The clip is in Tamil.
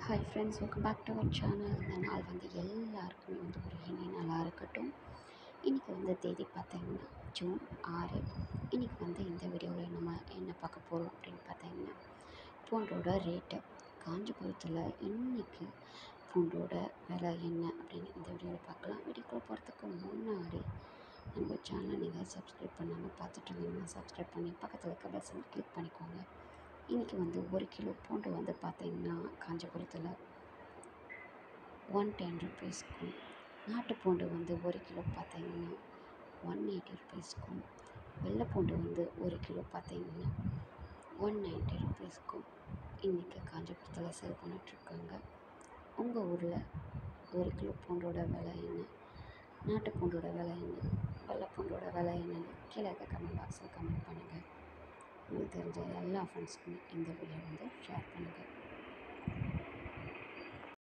Hi friends, welcome back to our channel. இந்த நாள் எல்லாருக்குமே ஒரு இனிய நாளாக இருக்கட்டும். இன்றைக்கி தேதி பார்த்தீங்கன்னா ஜூன் 6. இன்றைக்கி இந்த வீடியோவில் நம்ம என்ன பார்க்க போகிறோம் அப்படின்னு பார்த்தீங்கன்னா, பூண்டோட ரேட்டு காஞ்சிபுரத்தில் இன்றைக்கி பூண்டோட விலை என்ன அப்படின்னு இந்த வீடியோவில் பார்க்கலாம். வீடியோக்குள்ளே போகிறதுக்கு முன்னாடி நம்ம சேனலை நீங்கள் சப்ஸ்கிரைப் பண்ணாமல் பார்த்துட்டு இருந்தீங்கன்னா சப்ஸ்கிரைப் பண்ணி பக்கத்தில் இருக்க பெல் கிளிக் பண்ணிக்கோங்க. இன்றைக்கி 1 கிலோ பூண்டு பார்த்திங்கன்னா காஞ்சிபுரத்தில் 110 ருபீஸ்க்கும், நாட்டு பூண்டு 1 கிலோ பார்த்திங்கன்னா 180 ருபீஸ்க்கும், வெள்ளை பூண்டு 1 கிலோ பார்த்திங்கன்னா 190 ருபீஸ்க்கும் இன்றைக்கி காஞ்சிபுரத்தில் சேல் பண்ணிகிட்ருக்காங்க. உங்கள் ஊரில் 1 கிலோ பூண்டோட விலை என்ன, நாட்டு பூண்டோட விலை என்ன, வெள்ளை பூண்டோட விலை என்னன்னு கீழே இருக்க கமெண்ட் பாக்ஸில் கமெண்ட் பண்ணுங்கள். உங்களுக்கு தெரிஞ்ச எல்லா ஃப்ரெண்ட்ஸ்க்குமே இந்த வீடியோ ஷேர் பண்ணுங்கள்.